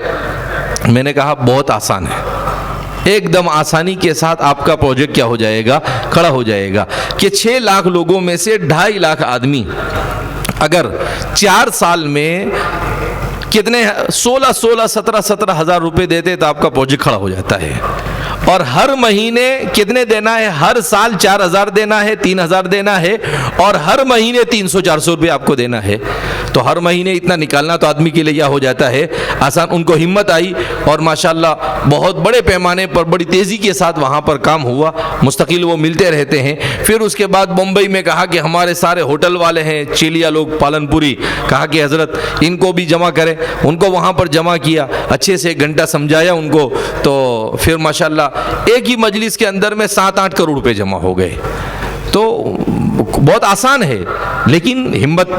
میں نے کہا بہت آسان ہے، ایک دم آسانی کے ساتھ آپ کا پروجیکٹ کیا ہو جائے گا، کھڑا ہو جائے گا کہ 6 لاکھ لوگوں میں سے 2.5 لاکھ آدمی اگر 4 سال میں کتنے 17 ہزار روپے دیتے تو آپ کا پروجیکٹ کھڑا ہو جاتا ہے۔ اور ہر مہینے کتنے دینا ہے، ہر سال 4,000 دینا ہے، 3,000 دینا ہے، اور ہر مہینے 300-400 روپے آپ کو دینا ہے۔ تو ہر مہینے اتنا نکالنا تو آدمی کے لیے کیا ہو جاتا ہے، آسان۔ ان کو ہمت آئی اور ماشاءاللہ بہت بڑے پیمانے پر بڑی تیزی کے ساتھ وہاں پر کام ہوا، مستقل وہ ملتے رہتے ہیں۔ پھر اس کے بعد بمبئی میں کہا کہ ہمارے سارے ہوٹل والے ہیں چیلیا لوگ، پالنپوری، کہا کہ حضرت ان کو بھی جمع کریں، ان کو وہاں پر جمع کیا، اچھے سے 1 گھنٹہ سمجھایا ان کو، تو پھر ماشاءاللہ ایک ہی مجلس کے اندر میں 7-8 کروڑ روپے جمع ہو گئے۔ تو بہت آسان ہے، لیکن ہمت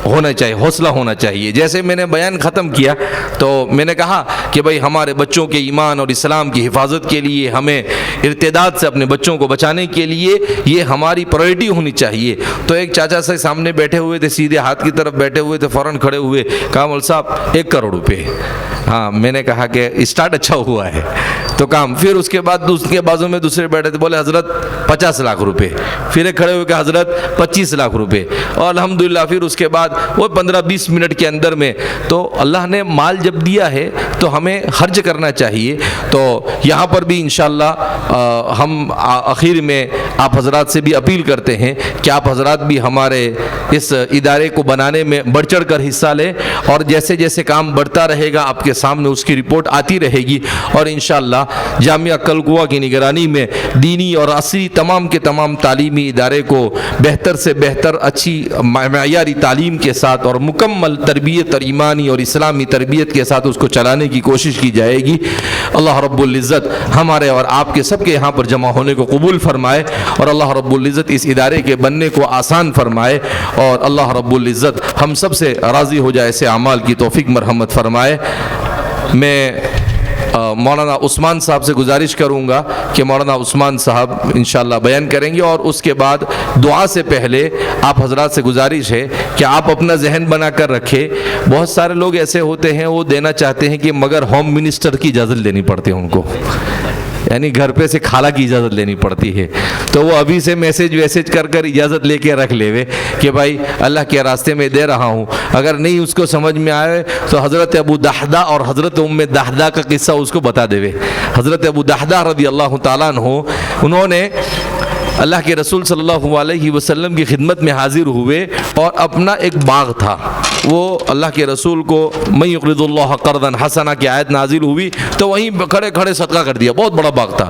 ہونا چاہیے، حوصلہ ہونا چاہیے۔ جیسے میں نے بیان ختم کیا تو میں نے کہا کہ بھئی ہمارے بچوں کے ایمان اور اسلام کی حفاظت کے لیے، ہمیں ارتداد سے اپنے بچوں کو بچانے کے لیے یہ ہماری پرائرٹی ہونی چاہیے۔ تو ایک چاچا سے سامنے بیٹھے ہوئے تھے، سیدھے ہاتھ کی طرف بیٹھے ہوئے تھے، فوراً کھڑے ہوئے، کہا مول صاحب 1 کروڑ روپے۔ ہاں میں نے کہا کہ اسٹارٹ اچھا ہوا ہے تو کام۔ پھر اس کے بعد اس کے بازو میں دوسرے بیٹھے تھے، بولے حضرت 50 لاکھ روپے۔ پھر ایک کھڑے ہوئے کہ حضرت 25 لاکھ روپے، اور الحمدللہ پھر اس کے بعد وہ 15-20 منٹ کے اندر میں، تو اللہ نے مال جب دیا ہے تو ہمیں خرچ کرنا چاہیے۔ تو یہاں پر بھی انشاءاللہ ہم آخر میں آپ حضرات سے بھی اپیل کرتے ہیں کہ آپ حضرات بھی ہمارے اس ادارے کو بنانے میں بڑھ چڑھ کر حصہ لیں، اور جیسے جیسے کام بڑھتا رہے گا آپ کے سامنے اس کی رپورٹ آتی رہے گی، اور انشاءاللہ جامعہ کلکوا کی نگرانی میں دینی اور عصری تمام کے تمام تعلیمی ادارے کو بہتر سے بہتر اچھی معیاری تعلیم کے ساتھ اور مکمل تربیت اور ایمانی اور اسلامی تربیت کے ساتھ اس کو چلانے کی کوشش کی جائے گی۔ اللہ رب العزت ہمارے اور آپ کے سب کے یہاں پر جمع ہونے کو قبول فرمائے، اور اللہ رب العزت اس ادارے کے بننے کو آسان فرمائے، اور اللہ رب العزت ہم سب سے راضی ہو جائے، ایسے اعمال کی توفیق مرحمت فرمائے۔ میں مولانا عثمان صاحب سے گزارش کروں گا کہ مولانا عثمان صاحب انشاءاللہ بیان کریں گے، اور اس کے بعد دعا سے پہلے آپ حضرات سے گزارش ہے کہ آپ اپنا ذہن بنا کر رکھیں۔ بہت سارے لوگ ایسے ہوتے ہیں وہ دینا چاہتے ہیں کہ مگر ہوم منسٹر کی اجازت لینی پڑتی ہے ان کو، یعنی گھر پہ سے خالہ کی اجازت لینی پڑتی ہے، تو وہ ابھی سے میسج کر اجازت لے کے رکھ لے کہ بھائی اللہ کے راستے میں دے رہا ہوں۔ اگر نہیں اس کو سمجھ میں آئے تو حضرت ابو دحدہ اور حضرت ام دحدہ کا قصہ اس کو بتا دے۔ حضرت ابو دحدہ رضی اللہ تعالیٰ عنہ، انہوں نے اللہ کے رسول صلی اللہ علیہ وسلم کی خدمت میں حاضر ہوئے، اور اپنا ایک باغ تھا، وہ اللہ کے رسول کو من یقرض اللہ قرضا حسنا کی آیت نازل ہوئی تو وہیں کھڑے کھڑے صدقہ کر دیا، بہت بڑا باغ تھا،